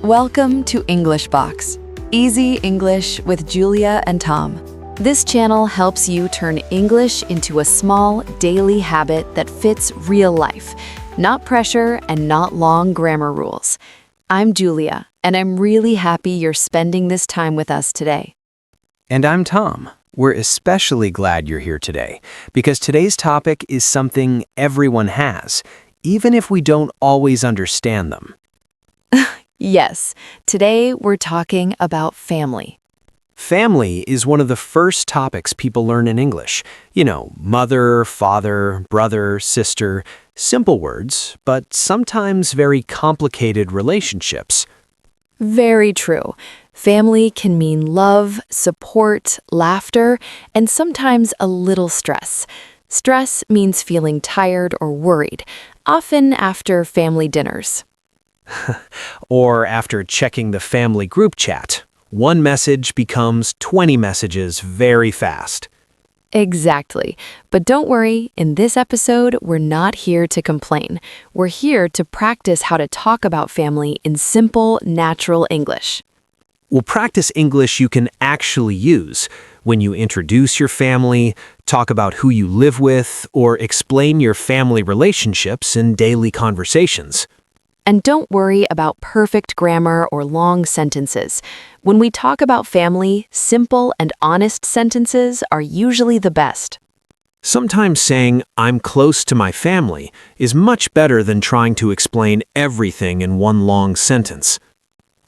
Welcome to English Box, Easy English with Julia and Tom. This channel helps you turn English into a small, daily habit that fits real life, not pressure and not long grammar rules. I'm Julia, and I'm really happy you're spending this time with us today. And I'm Tom. We're especially glad you're here today, because today's topic is something everyone has, even if we don't always understand them. Yes, today we're talking about family. Family is one of the first topics people learn in English. You know, mother, father, brother, sister, simple words, but sometimes very complicated relationships. Very true. Family can mean love, support, laughter, and sometimes a little stress. Stress means feeling tired or worried, often after family dinners. Or after checking the family group chat, one message becomes 20 messages very fast. Exactly. But don't worry, in this episode, we're not here to complain. We're here to practice how to talk about family in simple, natural English. We'll practice English you can actually use when you introduce your family, talk about who you live with, or explain your family relationships in daily conversations. And don't worry about perfect grammar or long sentences. When we talk about family, simple and honest sentences are usually the best. Sometimes saying, "I'm close to my family," is much better than trying to explain everything in one long sentence.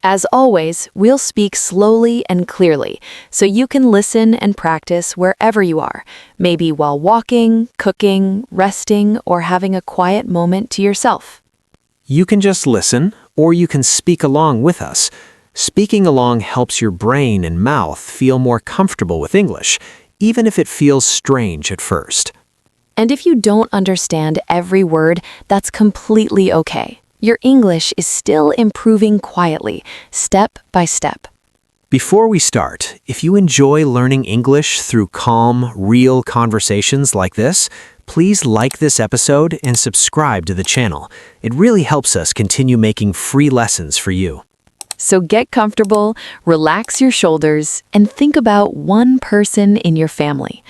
As always, we'll speak slowly and clearly, so you can listen and practice wherever you are, maybe while walking, cooking, resting, or having a quiet moment to yourself. You can just listen, or you can speak along with us. Speaking along helps your brain and mouth feel more comfortable with English, even if it feels strange at first. And if you don't understand every word, that's completely okay. Your English is still improving quietly, step by step. Before we start, if you enjoy learning English through calm, real conversations like this, please like this episode and subscribe to the channel. It really helps us continue making free lessons for you. So get comfortable, relax your shoulders, and think about one person in your family.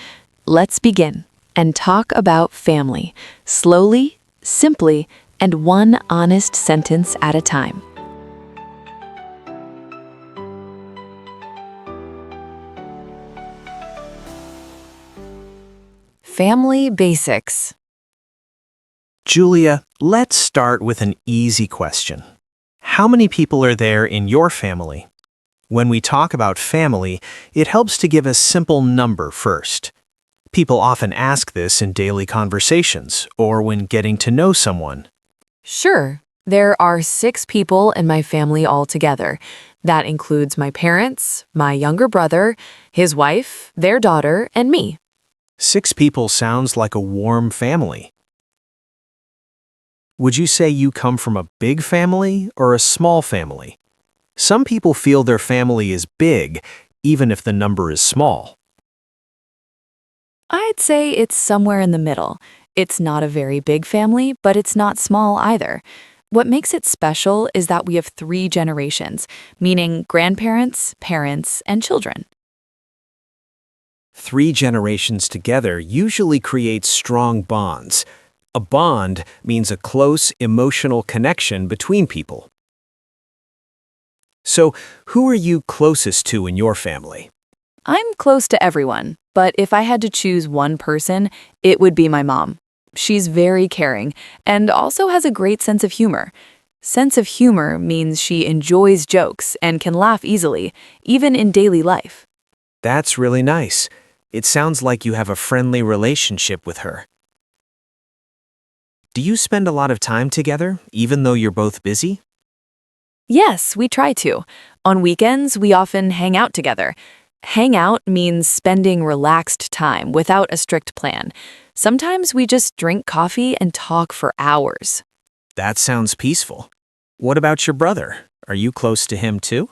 Let's begin and talk about family, slowly, simply, and one honest sentence at a time. Family basics. Julia, let's start with an easy question. How many people are there in your family? When we talk about family, it helps to give a simple number first. People often ask this in daily conversations or when getting to know someone. Sure, there are 6 people in my family altogether. That includes my parents, my younger brother, his wife, their daughter, and me. 6 people sounds like a warm family. Would you say you come from a big family or a small family? Some people feel their family is big, even if the number is small. I'd say it's somewhere in the middle. It's not a very big family, but it's not small either. What makes it special is that we have 3 generations, meaning grandparents, parents, and children. 3 generations together usually creates strong bonds. A bond means a close emotional connection between people. So, who are you closest to in your family? I'm close to everyone, but if I had to choose one person, it would be my mom. She's very caring and also has a great sense of humor. Sense of humor means she enjoys jokes and can laugh easily, even in daily life. That's really nice. It sounds like you have a friendly relationship with her. Do you spend a lot of time together, even though you're both busy? Yes, we try to. On weekends, we often hang out together. Hang out means spending relaxed time without a strict plan. Sometimes we just drink coffee and talk for hours. That sounds peaceful. What about your brother? Are you close to him too?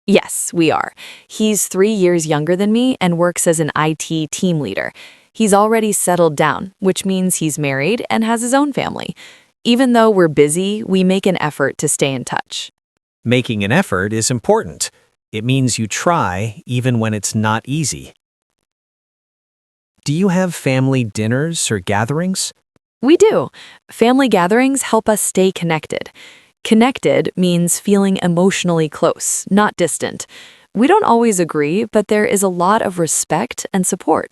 Yes, we are. He's 3 years younger than me and works as an IT team leader. He's already settled down, which means he's married and has his own family. Even though we're busy, we make an effort to stay in touch. Making an effort is important. It means you try even when it's not easy. Do you have family dinners or gatherings? We do. Family gatherings help us stay connected. Connected means feeling emotionally close, not distant. We don't always agree, but there is a lot of respect and support.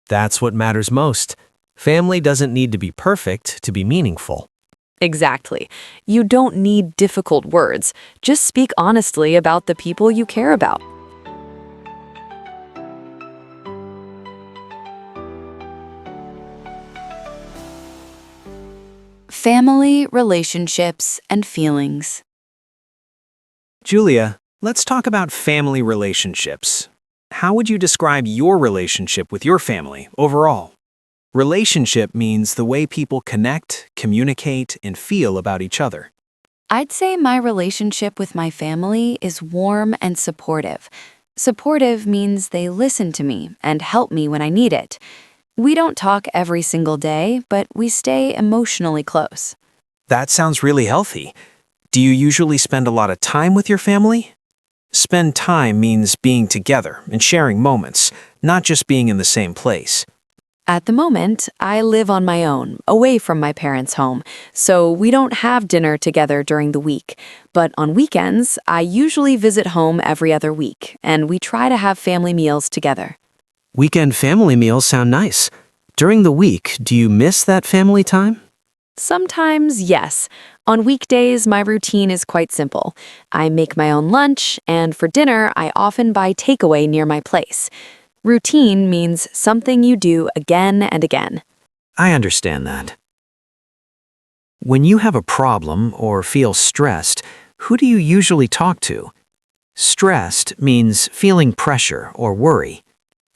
That's what matters most. Family doesn't need to be perfect to be meaningful. Exactly. You don't need difficult words. Just speak honestly about the people you care about. Family, relationships, and feelings. Julia, let's talk about family relationships. How would you describe your relationship with your family overall? Relationship means the way people connect, communicate, and feel about each other. I'd say my relationship with my family is warm and supportive. Supportive means they listen to me and help me when I need it. We don't talk every single day, but we stay emotionally close. That sounds really healthy. Do you usually spend a lot of time with your family? Spend time means being together and sharing moments, not just being in the same place. At the moment, I live on my own, away from my parents' home, so we don't have dinner together during the week. But on weekends, I usually visit home every other week, and we try to have family meals together. Weekend family meals sound nice. During the week, do you miss that family time? Sometimes, yes. On weekdays, my routine is quite simple. I make my own lunch, and for dinner, I often buy takeaway near my place. Routine means something you do again and again. I understand that. When you have a problem or feel stressed, who do you usually talk to? Stressed means feeling pressure or worry.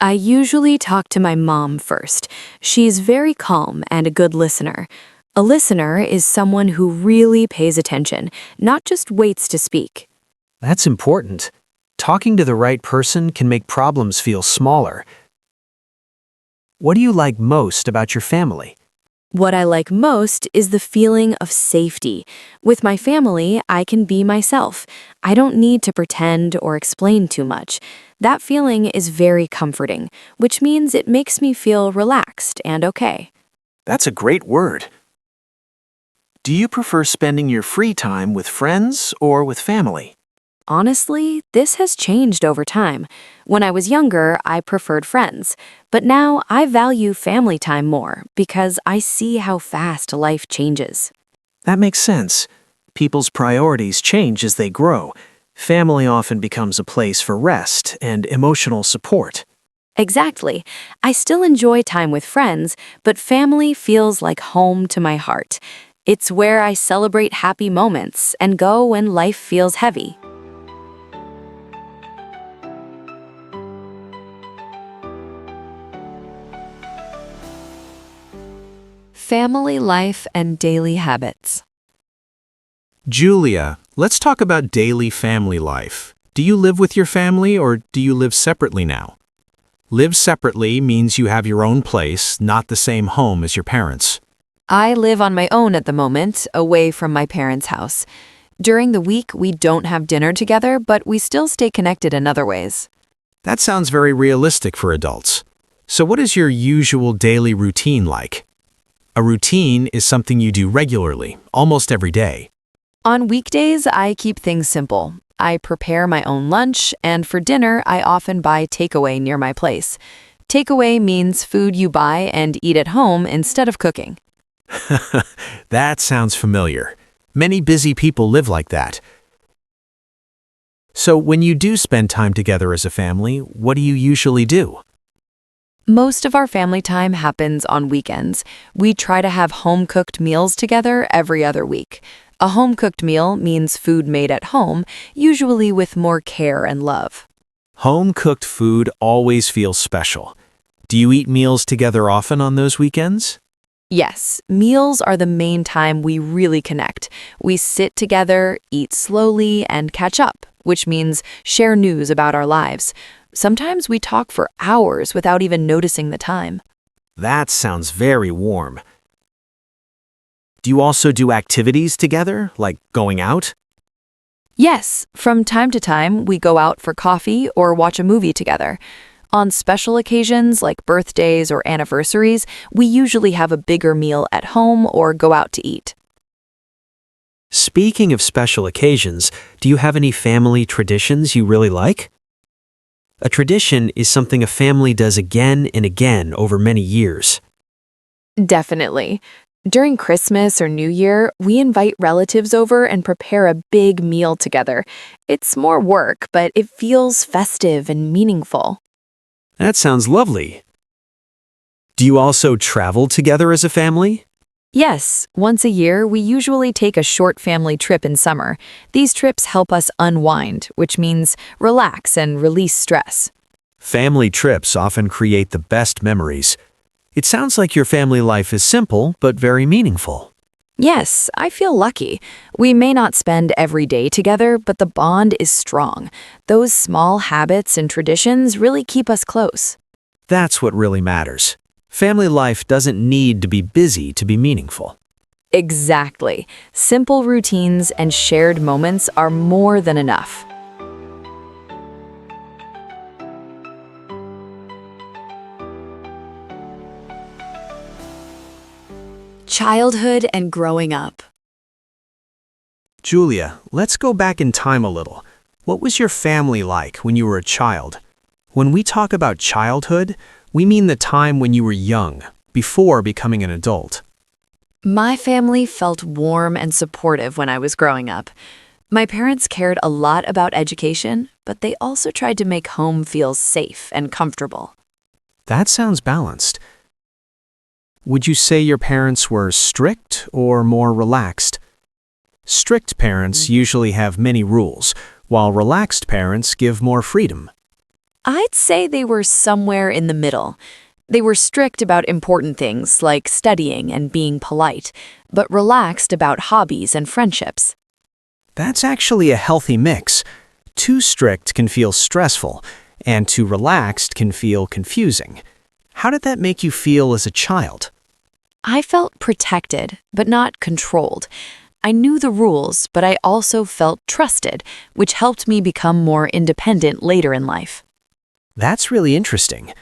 I usually talk to my mom first. She's very calm and a good listener. A listener is someone who really pays attention, not just waits to speak. That's important. Talking to the right person can make problems feel smaller. What do you like most about your family? What I like most is the feeling of safety. With my family, I can be myself. I don't need to pretend or explain too much. That feeling is very comforting, which means it makes me feel relaxed and okay. That's a great word. Do you prefer spending your free time with friends or with family? Honestly, this has changed over time. When I was younger, I preferred friends, but now I value family time more because I see how fast life changes. That makes sense. People's priorities change as they grow. Family often becomes a place for rest and emotional support. Exactly. I still enjoy time with friends, but family feels like home to my heart. It's where I celebrate happy moments and go when life feels heavy. Family life and daily habits. Julia, let's talk about daily family life. Do you live with your family or do you live separately now? Live separately means you have your own place, not the same home as your parents. I live on my own at the moment, away from my parents' house. During the week, we don't have dinner together, but we still stay connected in other ways. That sounds very realistic for adults. So what is your usual daily routine like? A routine is something you do regularly, almost every day. On weekdays, I keep things simple. I prepare my own lunch, and for dinner, I often buy takeaway near my place. Takeaway means food you buy and eat at home instead of cooking. That sounds familiar. Many busy people live like that. So when you do spend time together as a family, what do you usually do? Most of our family time happens on weekends. We try to have home-cooked meals together every other week. A home-cooked meal means food made at home, usually with more care and love. Home-cooked food always feels special. Do you eat meals together often on those weekends? Yes, meals are the main time we really connect. We sit together, eat slowly, and catch up, which means share news about our lives. Sometimes we talk for hours without even noticing the time. That sounds very warm. Do you also do activities together, like going out? Yes, from time to time, we go out for coffee or watch a movie together. On special occasions like birthdays or anniversaries, we usually have a bigger meal at home or go out to eat. Speaking of special occasions, do you have any family traditions you really like? A tradition is something a family does again and again over many years. Definitely. During Christmas or New Year, we invite relatives over and prepare a big meal together. It's more work, but it feels festive and meaningful. That sounds lovely. Do you also travel together as a family? Yes, once a year, we usually take a short family trip in summer. These trips help us unwind, which means relax and release stress. Family trips often create the best memories. It sounds like your family life is simple but very meaningful. Yes, I feel lucky. We may not spend every day together, but the bond is strong. Those small habits and traditions really keep us close. That's what really matters. Family life doesn't need to be busy to be meaningful. Exactly. Simple routines and shared moments are more than enough. Childhood and growing up. Julia, let's go back in time a little. What was your family like when you were a child? When we talk about childhood, we mean the time when you were young, before becoming an adult. My family felt warm and supportive when I was growing up. My parents cared a lot about education, but they also tried to make home feel safe and comfortable. That sounds balanced. Would you say your parents were strict or more relaxed? Strict parents usually have many rules, while relaxed parents give more freedom. I'd say they were somewhere in the middle. They were strict about important things like studying and being polite, but relaxed about hobbies and friendships. That's actually a healthy mix. Too strict can feel stressful, and too relaxed can feel confusing. How did that make you feel as a child? I felt protected, but not controlled. I knew the rules, but I also felt trusted, which helped me become more independent later in life. That's really interesting.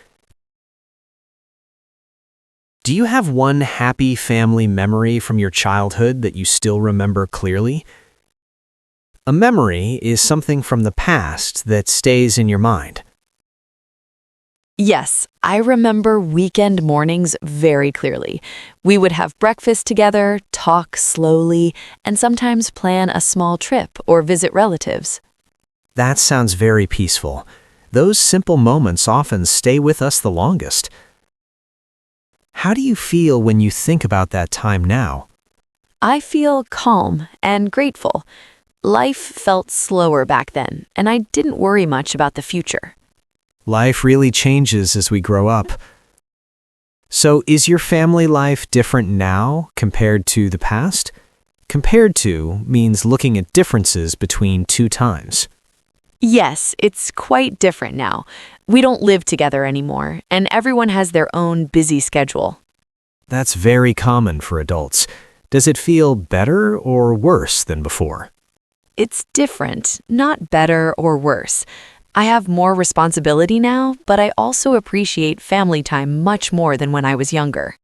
Do you have one happy family memory from your childhood that you still remember clearly? A memory is something from the past that stays in your mind. Yes, I remember weekend mornings very clearly. We would have breakfast together, talk slowly, and sometimes plan a small trip or visit relatives. That sounds very peaceful. Those simple moments often stay with us the longest. How do you feel when you think about that time now? I feel calm and grateful. Life felt slower back then, and I didn't worry much about the future. Life really changes as we grow up. So is your family life different now compared to the past? Compared to means looking at differences between two times. Yes, it's quite different now. We don't live together anymore, and everyone has their own busy schedule. That's very common for adults. Does it feel better or worse than before? It's different, not better or worse. I have more responsibility now, but I also appreciate family time much more than when I was younger.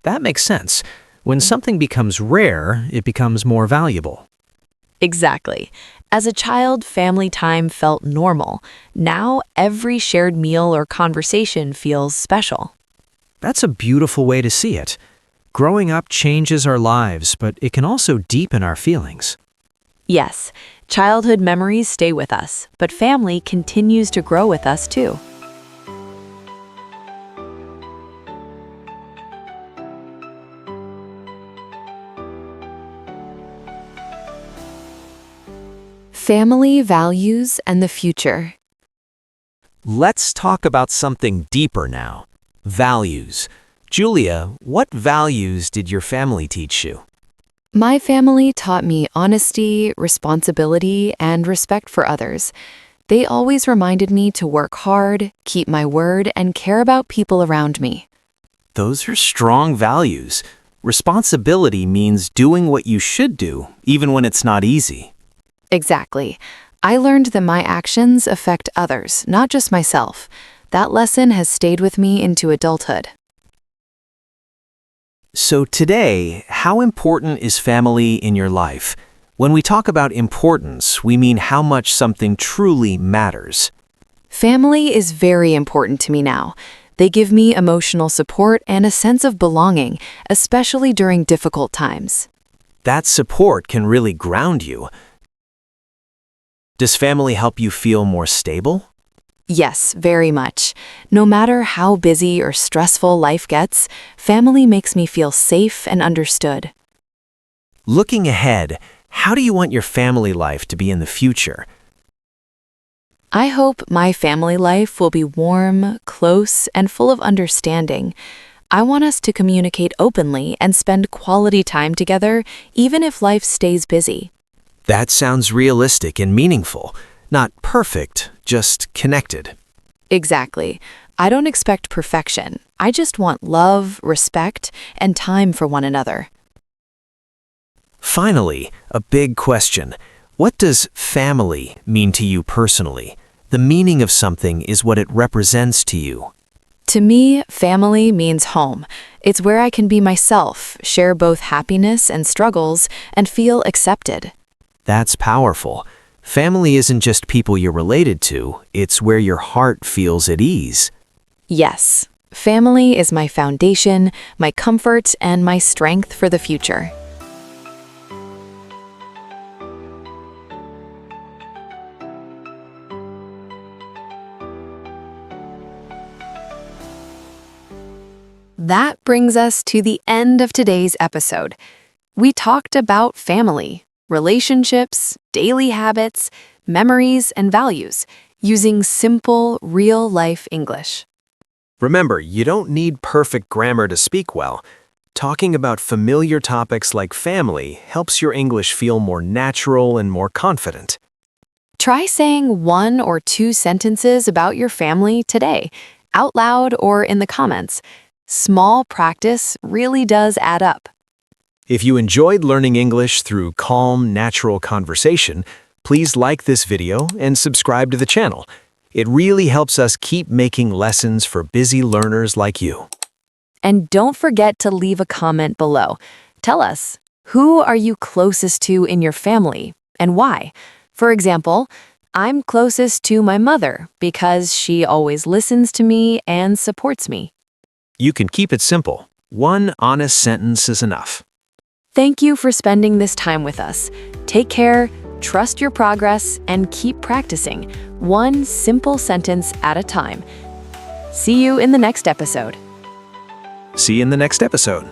That makes sense. When something becomes rare, it becomes more valuable. Exactly. As a child, family time felt normal. Now, every shared meal or conversation feels special. That's a beautiful way to see it. Growing up changes our lives, but it can also deepen our feelings. Yes, childhood memories stay with us, but family continues to grow with us too. Family values and the future. Let's talk about something deeper now. Values. Julia, what values did your family teach you? My family taught me honesty, responsibility, and respect for others. They always reminded me to work hard, keep my word, and care about people around me. Those are strong values. Responsibility means doing what you should do, even when it's not easy. Exactly. I learned that my actions affect others, not just myself. That lesson has stayed with me into adulthood. So today, how important is family in your life? When we talk about importance, we mean how much something truly matters. Family is very important to me now. They give me emotional support and a sense of belonging, especially during difficult times. That support can really ground you. Does family help you feel more stable? Yes, very much. No matter how busy or stressful life gets, family makes me feel safe and understood. Looking ahead, how do you want your family life to be in the future? I hope my family life will be warm, close, and full of understanding. I want us to communicate openly and spend quality time together, even if life stays busy. That sounds realistic and meaningful. Not perfect, just connected. Exactly. I don't expect perfection. I just want love, respect, and time for one another. Finally, a big question. What does family mean to you personally? The meaning of something is what it represents to you. To me, family means home. It's where I can be myself, share both happiness and struggles, and feel accepted. That's powerful. Family isn't just people you're related to, it's where your heart feels at ease. Yes, family is my foundation, my comfort, and my strength for the future. That brings us to the end of today's episode. We talked about family, relationships, daily habits, memories, and values using simple, real-life English. Remember, you don't need perfect grammar to speak well. Talking about familiar topics like family helps your English feel more natural and more confident. Try saying 1 or 2 sentences about your family today, out loud or in the comments. Small practice really does add up. If you enjoyed learning English through calm, natural conversation, please like this video and subscribe to the channel. It really helps us keep making lessons for busy learners like you. And don't forget to leave a comment below. Tell us, who are you closest to in your family and why? For example, I'm closest to my mother because she always listens to me and supports me. You can keep it simple. One honest sentence is enough. Thank you for spending this time with us. Take care, trust your progress, and keep practicing, one simple sentence at a time. See you in the next episode. See you in the next episode.